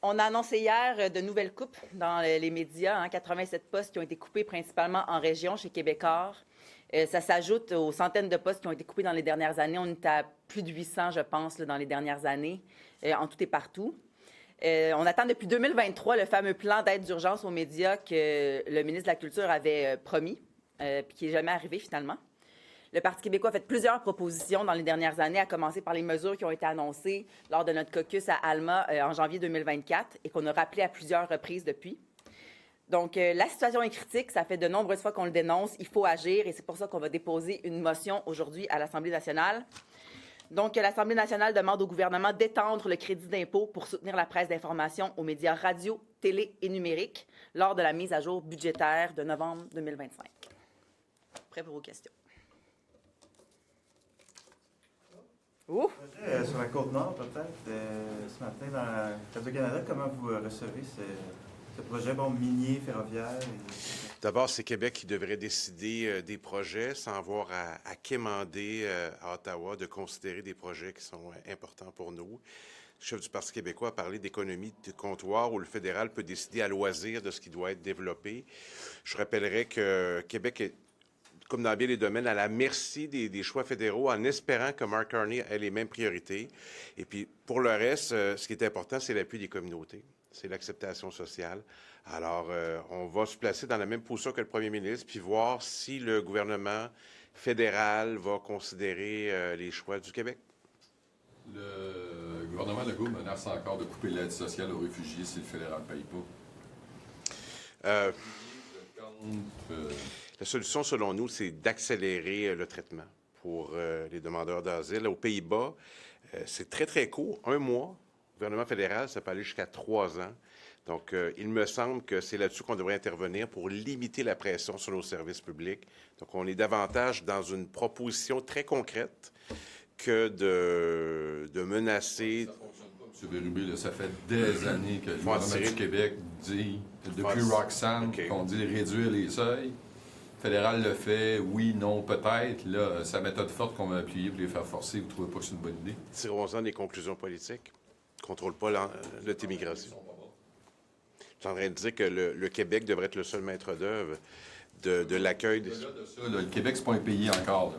On a annoncé hier de nouvelles coupes dans les médias, 87 postes qui ont été coupés principalement en région chez Québécois. Ça s'ajoute aux centaines de postes qui ont été coupés dans les dernières années. On est à plus de 800, je pense, dans les dernières années, en tout et partout. On attend depuis 2023 le fameux plan d'aide d'urgence aux médias que le ministre de la Culture avait promis, puis qui n'est jamais arrivé finalement. Le Parti québécois a fait plusieurs propositions dans les dernières années, à commencer par les mesures qui ont été annoncées lors de notre caucus à Alma en janvier 2024 et qu'on a rappelé à plusieurs reprises depuis. Donc, la situation est critique. Ça fait de nombreuses fois qu'on le dénonce. Il faut agir et c'est pour ça qu'on va déposer une motion aujourd'hui à l'Assemblée nationale. Donc, l'Assemblée nationale demande au gouvernement d'étendre le crédit d'impôt pour soutenir la presse d'information aux médias radio, télé et numériques lors de la mise à jour budgétaire de novembre 2025. Prêt pour vos questions. Sur la Côte-Nord, peut-être, ce matin, dans Radio-Canada, comment vous recevez ce projet minier, ferroviaire? D'abord, c'est Québec qui devrait décider des projets sans avoir à quémander à Ottawa de considérer des projets qui sont importants pour nous. Le chef du Parti québécois a parlé d'économie de comptoir où le fédéral peut décider à loisir de ce qui doit être développé. Je rappellerai que Québec est, comme dans bien les domaines, à la merci des choix fédéraux, en espérant que Mark Carney ait les mêmes priorités. Et puis, pour le reste, ce qui est important, c'est l'appui des communautés. C'est l'acceptation sociale. Alors, on va se placer dans la même position que le premier ministre, puis voir si le gouvernement fédéral va considérer les choix du Québec. Le gouvernement Legault menace encore de couper l'aide sociale aux réfugiés si le fédéral ne paye pas. La solution, selon nous, c'est d'accélérer le traitement pour les demandeurs d'asile. Aux Pays-Bas, c'est très, très court, 1 mois. Le gouvernement fédéral, ça peut aller jusqu'à 3 ans. Donc, il me semble que c'est là-dessus qu'on devrait intervenir pour limiter la pression sur nos services publics. Donc, on est davantage dans une proposition très concrète que de menacer. Ça ne fonctionne pas, M. Bérubé. Là, ça fait des années que le gouvernement du Québec dit, depuis Roxanne, qu'on dit réduire les seuils. Le fédéral le fait, oui, non, peut-être. Là, sa méthode forte qu'on va appuyer pour les faire forcer, vous ne trouvez pas que c'est une bonne idée? Tirons-en des conclusions politiques. Ne contrôle pas notre immigration. Je suis en train de dire que le Québec devrait être le seul maître d'œuvre de l'accueil. Le Québec, c'est pas un pays encore. Là.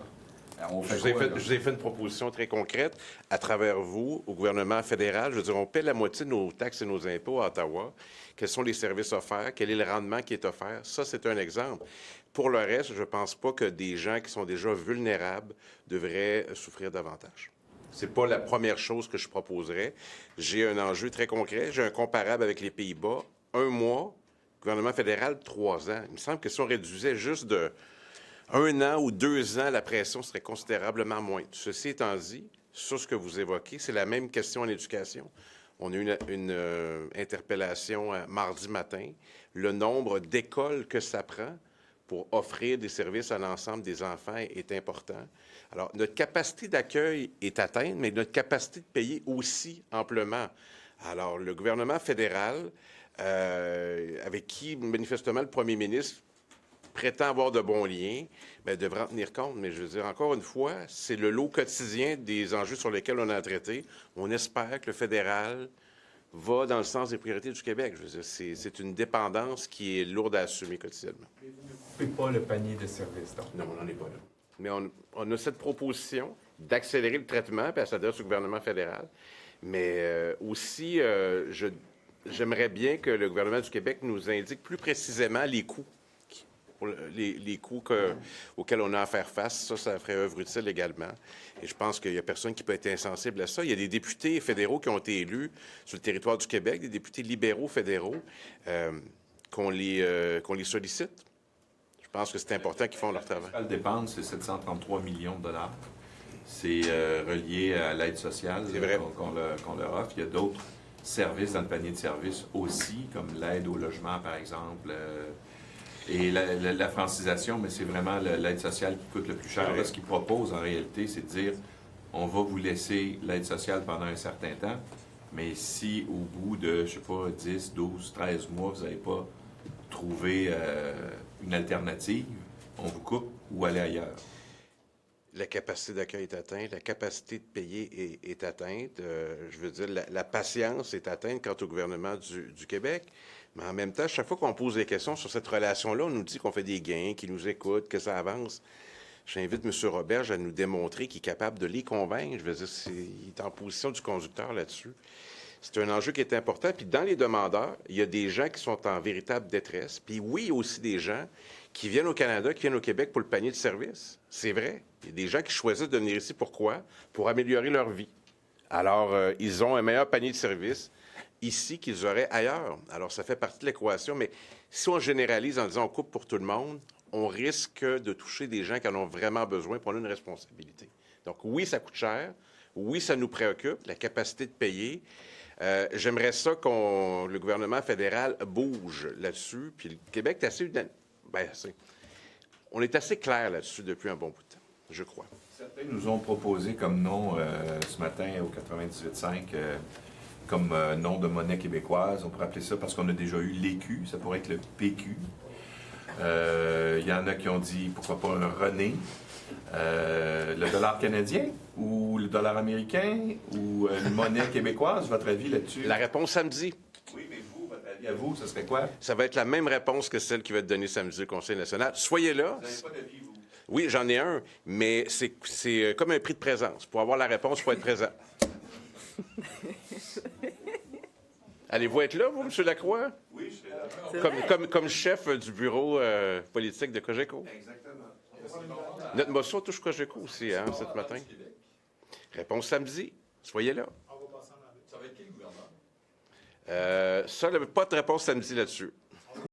Je vous ai fait une proposition très concrète à travers vous, au gouvernement fédéral. Je veux dire, on paie la moitié de nos taxes et nos impôts à Ottawa. Quels sont les services offerts? Quel est le rendement qui est offert? Ça, c'est un exemple. Pour le reste, je ne pense pas que des gens qui sont déjà vulnérables devraient souffrir davantage. Ce n'est pas la première chose que je proposerais. J'ai un enjeu très concret. J'ai un comparable avec les Pays-Bas. 1 mois, gouvernement fédéral, 3 ans. Il me semble que si on réduisait juste de 1 an ou 2 ans, la pression serait considérablement moindre. Ceci étant dit, sur ce que vous évoquez, c'est la même question en éducation. On a eu une interpellation mardi matin. Le nombre d'écoles que ça prend pour offrir des services à l'ensemble des enfants est important. Alors, notre capacité d'accueil est atteinte, mais notre capacité de payer aussi amplement. Alors, le gouvernement fédéral, avec qui, manifestement, le premier ministre prétend avoir de bons liens, bien, devra en tenir compte. Mais je veux dire, encore une fois, c'est le lot quotidien des enjeux sur lesquels on a traité. On espère que le fédéral va dans le sens des priorités du Québec. Je veux dire, c'est une dépendance qui est lourde à assumer quotidiennement. Mais vous ne coupez pas le panier de services, donc? Non, on n'en est pas là. Mais on a cette proposition d'accélérer le traitement, puis elle s'adresse au gouvernement fédéral. Mais aussi, j'aimerais bien que le gouvernement du Québec nous indique plus précisément les coûts. Les coûts auxquels on a à faire face, ça ferait œuvre utile également. Et je pense qu'il n'y a personne qui peut être insensible à ça. Il y a des députés fédéraux qui ont été élus sur le territoire du Québec, des députés libéraux fédéraux, qu'on les sollicite. Je pense que c'est important qu'ils font leur travail. La dépense, c'est 733 millions de dollars. C'est relié à l'aide sociale qu'on leur offre. Il y a d'autres services dans le panier de services aussi, comme l'aide au logement, par exemple, et la francisation, mais c'est vraiment l'aide sociale qui coûte le plus cher. Ce qu'ils proposent, en réalité, c'est de dire, on va vous laisser l'aide sociale pendant un certain temps, mais si au bout de, je sais pas, 10, 12, 13 mois, vous n'avez pas trouvé une alternative, on vous coupe ou allez ailleurs. La capacité d'accueil est atteinte, la capacité de payer est atteinte. Je veux dire, la patience est atteinte quant au gouvernement du Québec. Mais en même temps, chaque fois qu'on pose des questions sur cette relation-là, on nous dit qu'on fait des gains, qu'ils nous écoutent, que ça avance. J'invite M. Roberge à nous démontrer qu'il est capable de les convaincre. Je veux dire, il est en position du conducteur là-dessus. C'est un enjeu qui est important. Puis dans les demandeurs, il y a des gens qui sont en véritable détresse. Puis oui, il y a aussi des gens qui viennent au Canada, qui viennent au Québec pour le panier de services. C'est vrai. Il y a des gens qui choisissent de venir ici. Pourquoi? Pour améliorer leur vie. Alors, ils ont un meilleur panier de services ici qu'ils auraient ailleurs. Alors, ça fait partie de l'équation. Mais si on généralise en disant on coupe pour tout le monde, on risque de toucher des gens qui en ont vraiment besoin, puis on a une responsabilité. Donc, oui, ça coûte cher. Oui, ça nous préoccupe, la capacité de payer. J'aimerais ça le gouvernement fédéral bouge là-dessus. Puis le Québec est assez... on est assez clair là-dessus depuis un bon bout de temps, je crois. Certains nous ont proposé comme nom ce matin au 98.5 comme nom de monnaie québécoise. On pourrait appeler ça parce qu'on a déjà eu l'EQ, ça pourrait être le PQ. Il y en a qui ont dit pourquoi pas un René. Le dollar canadien ou le dollar américain ou une monnaie québécoise, votre avis là-dessus? La réponse samedi. Oui, mais vous, votre avis à vous, ce serait quoi? Ça va être la même réponse que celle qui va être donnée samedi au Conseil national. Soyez là. Vous n'avez pas d'avis, vous? Oui, j'en ai un, mais c'est comme un prix de présence. Pour avoir la réponse, il faut être présent. Allez-vous être là, vous, M. Lacroix? Oui, je serai là. Comme chef du bureau politique de Cogeco. Exactement. Notre motion touche Cogeco aussi, hein, ce matin. Réponse samedi. Soyez là. Ça va être qui le gouvernement? Ça, pas de réponse samedi là-dessus.